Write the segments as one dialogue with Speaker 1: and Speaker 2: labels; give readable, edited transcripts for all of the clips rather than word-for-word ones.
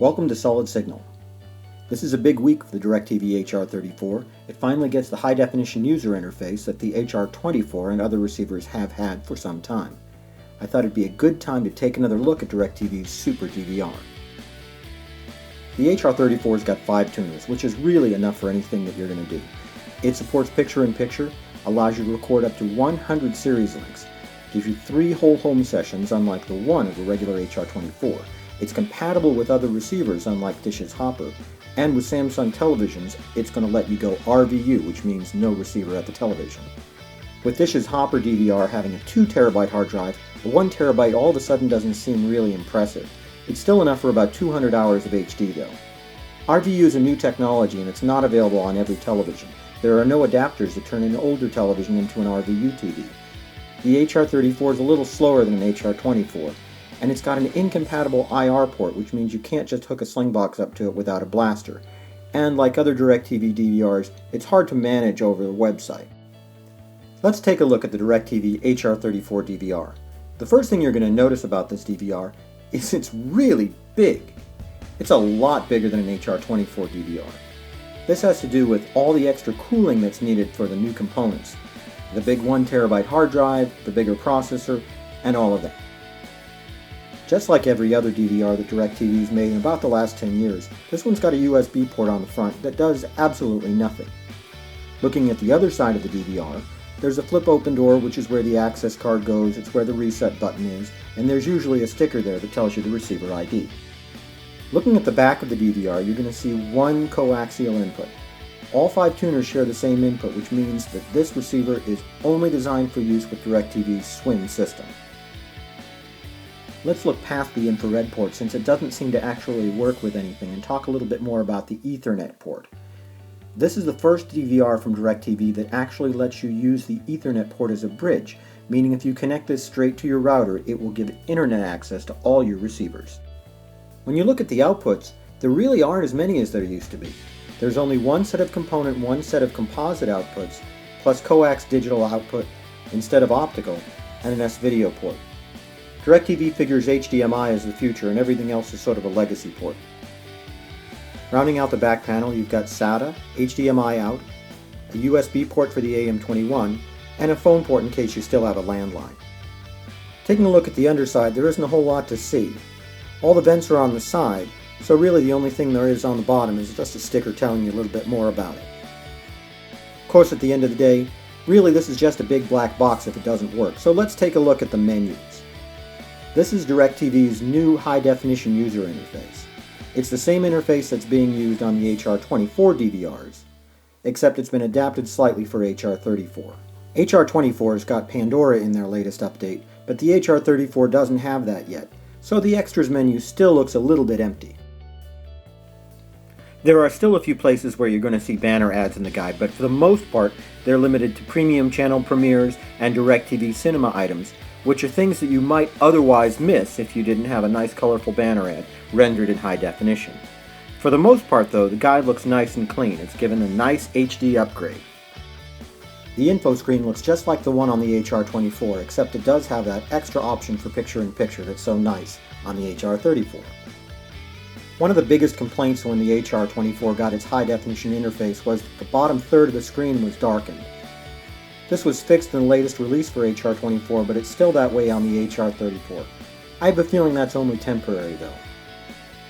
Speaker 1: Welcome to Solid Signal. This is a big week for the DirecTV HR34. It finally gets the high-definition user interface that the HR24 and other receivers have had for some time. I thought it'd be a good time to take another look at DirecTV's Super DVR. The HR34's got 5 tuners, which is really enough for anything that you're going to do. It supports picture-in-picture, allows you to record up to 100 series links, gives you 3 whole home sessions unlike the one of the regular HR24. It's compatible with other receivers unlike Dish's Hopper, and with Samsung televisions, it's going to let you go RVU, which means no receiver at the television. With Dish's Hopper DVR having a 2TB hard drive, a 1TB all of a sudden doesn't seem really impressive. It's still enough for about 200 hours of HD though. RVU is a new technology and it's not available on every television. There are no adapters that turn an older television into an RVU TV. The HR34 is a little slower than an HR24, and it's got an incompatible IR port, which means you can't just hook a Slingbox up to it without a blaster. And like other DirecTV DVRs, it's hard to manage over the website. Let's take a look at the DirecTV HR34 DVR. The first thing you're going to notice about this DVR is it's really big. It's a lot bigger than an HR24 DVR. This has to do with all the extra cooling that's needed for the new components. The big 1TB hard drive, the bigger processor, and all of that. Just like every other DVR that DirecTV's made in about the last 10 years, this one's got a USB port on the front that does absolutely nothing. Looking at the other side of the DVR, there's a flip open door, which is where the access card goes, it's where the reset button is, and there's usually a sticker there that tells you the receiver ID. Looking at the back of the DVR, you're going to see one coaxial input. All 5 tuners share the same input, which means that this receiver is only designed for use with DirecTV's Swing system. Let's look past the infrared port since it doesn't seem to actually work with anything and talk a little bit more about the Ethernet port. This is the first DVR from DirecTV that actually lets you use the Ethernet port as a bridge, meaning if you connect this straight to your router, it will give internet access to all your receivers. When you look at the outputs, there really aren't as many as there used to be. There's only one set of component and one set of composite outputs, plus coax digital output instead of optical, and an S-video port. DirecTV figures HDMI as the future and everything else is sort of a legacy port. Rounding out the back panel, you've got SATA, HDMI out, a USB port for the AM21, and a phone port in case you still have a landline. Taking a look at the underside, there isn't a whole lot to see. All the vents are on the side, so really the only thing there is on the bottom is just a sticker telling you a little bit more about it. Of course, at the end of the day, really this is just a big black box if it doesn't work, so let's take a look at the menus. This is DirecTV's new high-definition user interface. It's the same interface that's being used on the HR24 DVRs, except it's been adapted slightly for HR34. HR24's got Pandora in their latest update, but the HR34 doesn't have that yet, so the extras menu still looks a little bit empty. There are still a few places where you're going to see banner ads in the guide, but for the most part, they're limited to premium channel premieres and DirecTV cinema items, which are things that you might otherwise miss if you didn't have a nice colorful banner ad rendered in high definition. For the most part though, the guide looks nice and clean. It's given a nice HD upgrade. The info screen looks just like the one on the HR24, except it does have that extra option for picture-in-picture that's so nice on the HR34. One of the biggest complaints when the HR24 got its high definition interface was that the bottom third of the screen was darkened. This was fixed in the latest release for HR24, but it's still that way on the HR34. I have a feeling that's only temporary though.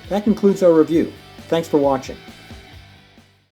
Speaker 1: That concludes our review. Thanks for watching.